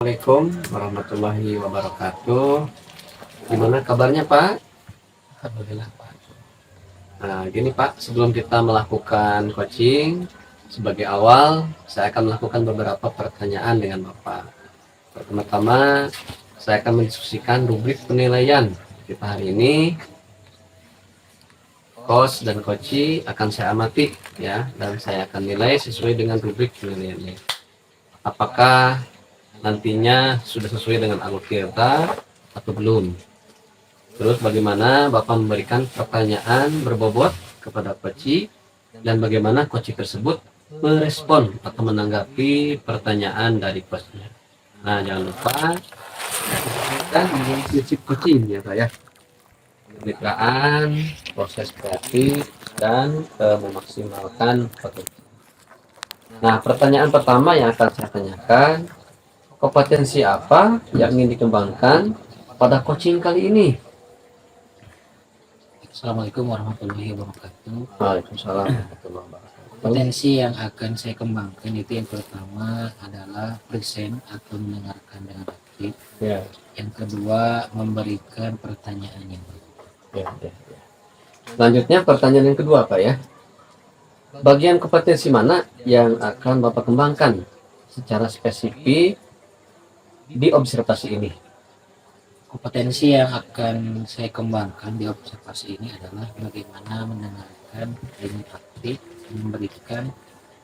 Assalamualaikum warahmatullahi wabarakatuh. Gimana kabarnya Pak? Alhamdulillah Pak. Nah, gini Pak, sebelum kita melakukan coaching, sebagai awal saya akan melakukan beberapa pertanyaan dengan Bapak. Pertama-tama, saya akan mendiskusikan rubrik penilaian kita hari ini. Coach dan coachee akan saya amati ya, dan saya akan nilai sesuai dengan rubrik penilaiannya. Apakah nantinya sudah sesuai dengan alutsista atau belum? Terus bagaimana Bapak memberikan pertanyaan berbobot kepada coachee dan bagaimana coachee tersebut merespon atau menanggapi pertanyaan dari coachnya. Nah, jangan lupa kita prinsip coaching ya Pak ya. Kemitraan, proses kreatif, dan memaksimalkan potensi. Nah, pertanyaan pertama yang akan saya tanyakan, kompetensi apa yang ingin dikembangkan pada coaching kali ini? Assalamualaikum warahmatullahi wabarakatuh. Waalaikumsalam warahmatullahi wabarakatuh. Potensi yang akan saya kembangkan itu yang pertama adalah present atau mendengarkan dengan aktif. Ya, Yang kedua memberikan pertanyaan yang baik. ya. Selanjutnya pertanyaan yang kedua Pak ya. Bagian kompetensi mana yang akan Bapak kembangkan secara spesifik di observasi ini? Kompetensi yang akan saya kembangkan di observasi ini adalah bagaimana mendengarkan dengan aktif dan memberikan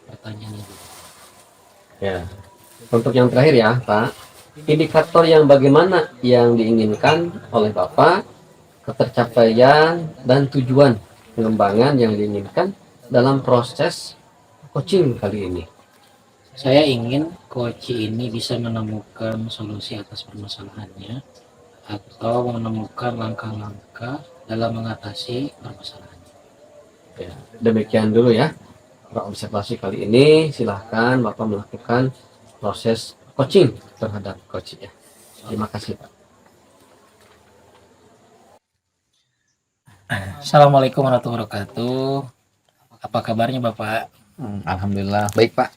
pertanyaan yang baik. Ya. Untuk yang terakhir ya Pak, indikator yang bagaimana yang diinginkan oleh Bapak, ketercapaian dan tujuan pengembangan yang diinginkan dalam proses coaching kali ini. Saya ingin coach ini bisa menemukan solusi atas permasalahannya atau menemukan langkah-langkah dalam mengatasi permasalahan. Ya, demikian dulu ya observasi kali ini. Silahkan Bapak melakukan proses coaching terhadap coach ya. Terima kasih Pak. Assalamualaikum warahmatullahi wabarakatuh. Apa kabarnya Bapak? Alhamdulillah baik Pak.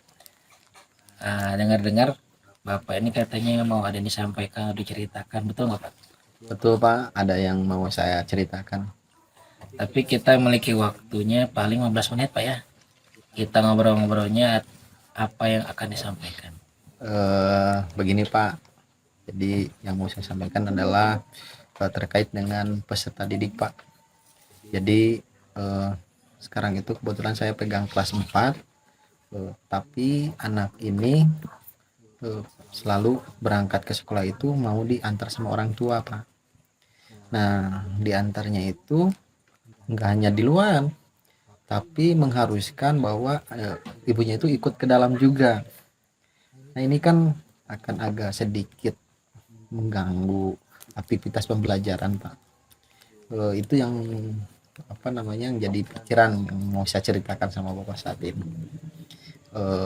Dengar-dengar Bapak ini katanya mau ada yang disampaikan atau diceritakan, betul nggak Pak? Betul Pak, ada yang mau saya ceritakan. Tapi kita memiliki waktunya paling 15 menit Pak ya. Kita ngobrol-ngobrolnya apa yang akan disampaikan. Begini Pak, jadi yang mau saya sampaikan adalah terkait dengan peserta didik Pak. Jadi sekarang itu kebetulan saya pegang kelas 4, tapi anak ini selalu berangkat ke sekolah itu mau diantar sama orang tua Pak. Nah, diantarnya itu nggak hanya di luar, tapi mengharuskan bahwa ibunya itu ikut ke dalam juga. Nah, ini kan akan agak sedikit mengganggu aktivitas pembelajaran Pak. Itu yang yang jadi pikiran yang mau saya ceritakan sama Bapak saat ini.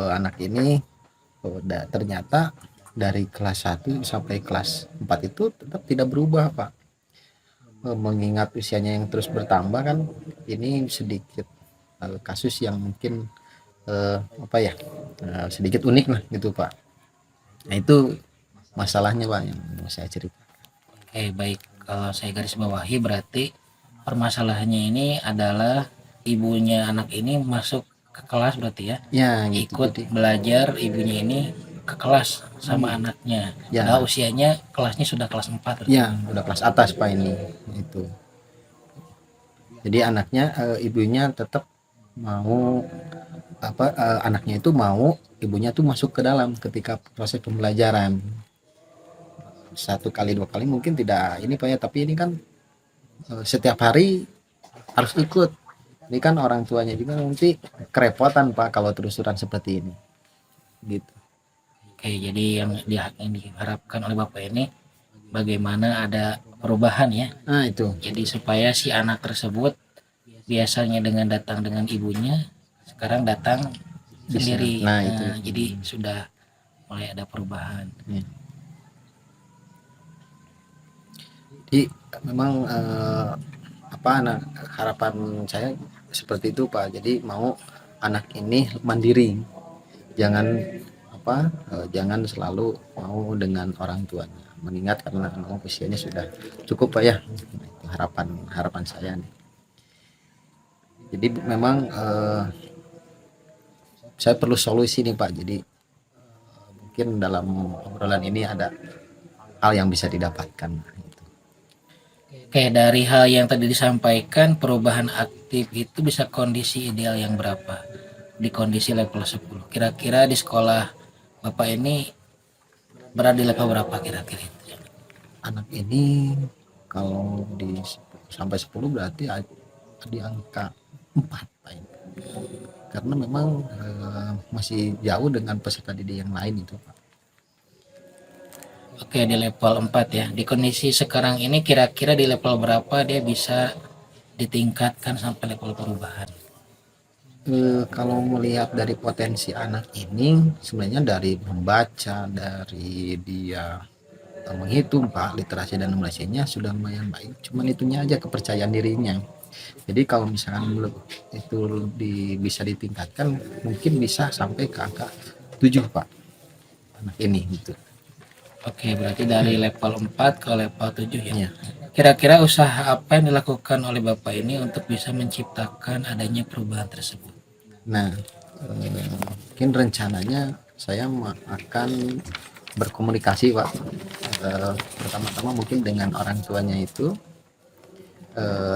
Anak ini ternyata dari kelas 1 sampai kelas 4 itu tetap tidak berubah Pak. Mengingat usianya yang terus bertambah kan, ini sedikit kasus yang mungkin sedikit unik lah gitu Pak. Nah, itu masalahnya Pak yang mau saya cerita. Oke, baik. Kalau saya garis bawahi berarti permasalahannya ini adalah ibunya anak ini masuk ke kelas berarti ya. Ya gitu. Ikut Jadi belajar ibunya ini ke kelas sama anaknya. Ya. Padahal usianya kelasnya sudah kelas 4 berarti. ya udah kelas atas Pak ini itu. Jadi anaknya ibunya tetap mau anaknya itu mau ibunya tuh masuk ke dalam ketika proses pembelajaran. 1 kali 2 kali mungkin tidak ini Pak ya, tapi ini kan setiap hari harus ikut. Ini kan orang tuanya juga nanti kerepotan Pak kalau terusan seperti ini gitu. Oke, jadi yang diharapkan oleh Bapak ini bagaimana ada perubahan ya. Nah itu. Jadi supaya si anak tersebut biasanya dengan datang dengan ibunya, sekarang datang sendiri. Nah, itu. Jadi sudah mulai ada perubahan. Ya. Jadi memang harapan saya seperti itu Pak. Jadi mau anak ini mandiri, jangan apa jangan selalu mau dengan orang tuanya, mengingat karena memang usianya sudah cukup Pak ya. Nah, itu harapan saya nih. Jadi memang saya perlu solusi nih Pak. Jadi mungkin dalam obrolan ini ada hal yang bisa didapatkan gitu. Kayak dari hal yang tadi disampaikan, perubahan aktif itu bisa kondisi ideal yang berapa? Di kondisi level 10. Kira-kira di sekolah Bapak ini berada di level berapa kira-kira itu? Anak ini kalau sampai 10 berarti di angka 4 Pak ya. Karena memang masih jauh dengan peserta didik yang lain itu Pak. Oke, di level 4 ya. Di kondisi sekarang ini kira-kira di level berapa dia bisa ditingkatkan sampai level perubahan? Kalau melihat dari potensi anak ini sebenarnya dari membaca, dari dia menghitung Pak, literasi dan numerasinya sudah lumayan baik. Cuman itunya aja kepercayaan dirinya. Jadi kalau misalkan itu bisa ditingkatkan, mungkin bisa sampai ke angka 7 Pak anak ini gitu. Oke, berarti dari level 4 ke level 7 ya. Iya. Kira-kira usaha apa yang dilakukan oleh Bapak ini untuk bisa menciptakan adanya perubahan tersebut? Nah, mungkin rencananya saya akan berkomunikasi Pak. Pertama-tama mungkin dengan orang tuanya itu,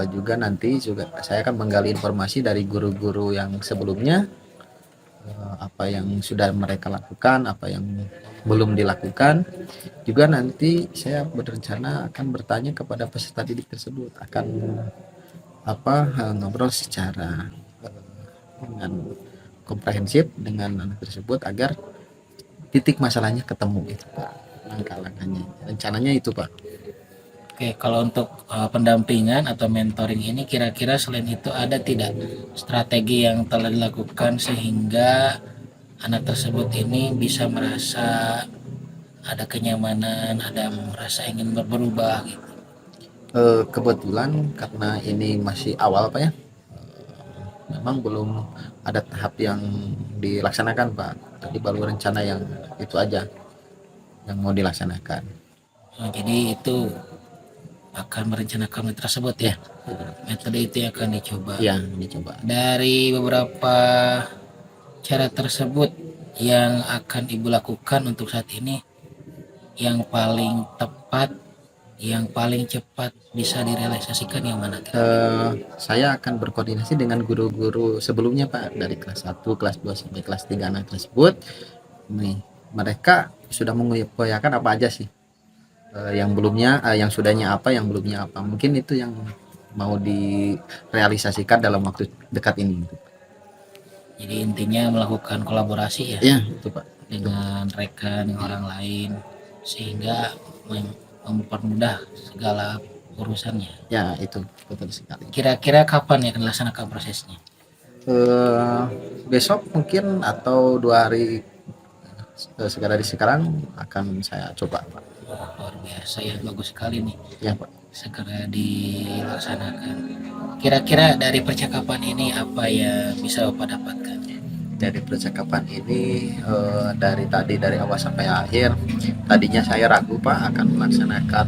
juga nanti saya akan menggali informasi dari guru-guru yang sebelumnya, apa yang sudah mereka lakukan, apa yang belum dilakukan. Juga nanti saya berencana akan bertanya kepada peserta didik tersebut, akan ngobrol secara dengan komprehensif dengan anak tersebut agar titik masalahnya ketemu itu Pak, langkah-langkahnya, rencananya itu Pak. Oke, kalau untuk pendampingan atau mentoring ini kira-kira selain itu ada tidak strategi yang telah dilakukan sehingga anak tersebut ini bisa merasa ada kenyamanan, ada merasa ingin berubah gitu? Kebetulan karena ini masih awal Pak ya, memang belum ada tahap yang dilaksanakan Pak. Tadi baru rencana yang itu aja yang mau dilaksanakan. Nah, jadi itu akan merencanakan metode tersebut ya. Metode itu yang akan dicoba. Yang dicoba. Dari beberapa cara tersebut yang akan Ibu lakukan untuk saat ini, yang paling tepat, yang paling cepat bisa direalisasikan yang mana? Saya akan berkoordinasi dengan guru-guru sebelumnya Pak, dari kelas 1, kelas 2 sampai kelas 3 anak tersebut. Nih, mereka sudah mengupayakan apa aja sih? Yang belumnya, yang sudahnya apa, yang belumnya apa. Mungkin itu yang mau direalisasikan dalam waktu dekat ini. Jadi intinya melakukan kolaborasi ya, Ya, itu Pak. dengan rekan, dengan orang lain, sehingga mempermudah segala urusannya. Ya, itu betul sekali. Kira-kira kapan ya akan dilaksanakan prosesnya? Besok mungkin atau 2 hari sekarang akan saya coba Pak. Luar biasa ya, bagus sekali nih. Ya Pak. Segera dilaksanakan. Kira-kira dari percakapan ini apa yang bisa Bapak dapatkan? Dari percakapan ini, dari awal sampai akhir, tadinya saya ragu Pak akan melaksanakan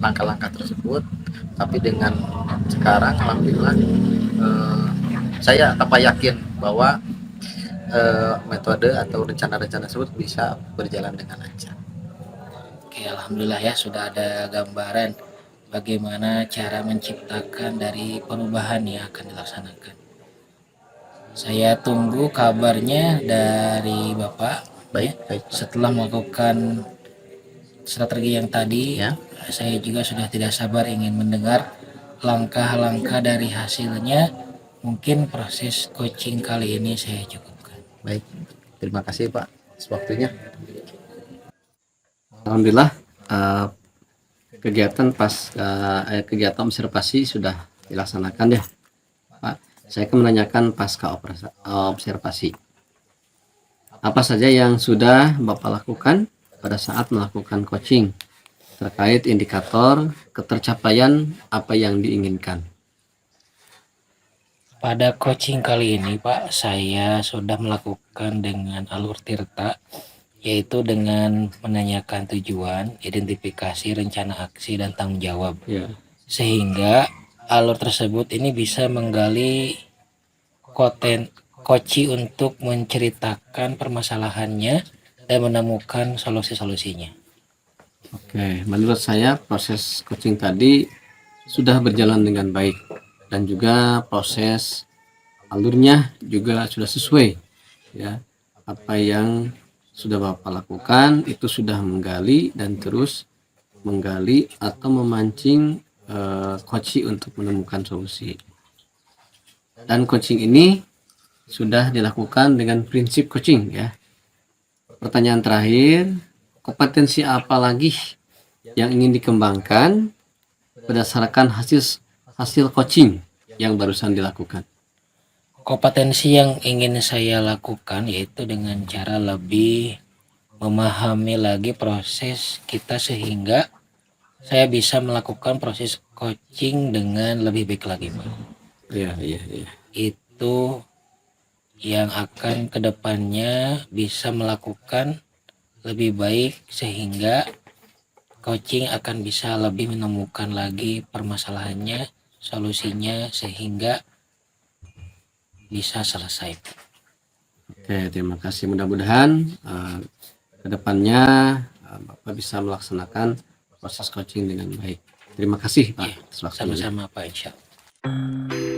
langkah-langkah tersebut, tapi dengan sekarang alhamdulillah saya tambah yakin bahwa metode atau rencana-rencana tersebut bisa berjalan dengan lancar. Oke, alhamdulillah ya sudah ada gambaran bagaimana cara menciptakan dari perubahan yang akan dilaksanakan. Saya tunggu kabarnya dari Bapak. Baik, Ya. baik. Setelah melakukan strategi yang tadi, Ya. saya juga sudah tidak sabar ingin mendengar langkah-langkah dari hasilnya. Mungkin proses coaching kali ini saya cukupkan. Baik, terima kasih Pak atas waktunya. Alhamdulillah kegiatan kegiatan observasi sudah dilaksanakan ya Pak. Saya akan menanyakan pasca observasi. Apa saja yang sudah Bapak lakukan pada saat melakukan coaching terkait indikator ketercapaian apa yang diinginkan? Pada coaching kali ini Pak, saya sudah melakukan dengan alur Tirta yaitu dengan menanyakan tujuan, identifikasi, rencana aksi, dan tanggung jawab. Ya. Sehingga alur tersebut ini bisa menggali koci untuk menceritakan permasalahannya dan menemukan solusi-solusinya. Oke, menurut saya proses coaching tadi sudah berjalan dengan baik dan juga proses alurnya juga sudah sesuai, ya. Apa yang sudah Bapak lakukan itu sudah menggali dan terus menggali atau memancing coaching untuk menemukan solusi. Dan coaching ini sudah dilakukan dengan prinsip coaching, ya. Pertanyaan terakhir, kompetensi apa lagi yang ingin dikembangkan berdasarkan hasil coaching yang barusan dilakukan? Kompetensi yang ingin saya lakukan yaitu dengan cara lebih memahami lagi proses kita sehingga saya bisa melakukan proses coaching dengan lebih baik lagi, Pak. Iya. Itu yang akan kedepannya bisa melakukan lebih baik sehingga coaching akan bisa lebih menemukan lagi permasalahannya, solusinya sehingga bisa selesai. Oke, terima kasih. Mudah-mudahan kedepannya Bapak bisa melaksanakan proses coaching dengan baik. Terima kasih Pak. Ya, sama-sama Pak, insya Allah.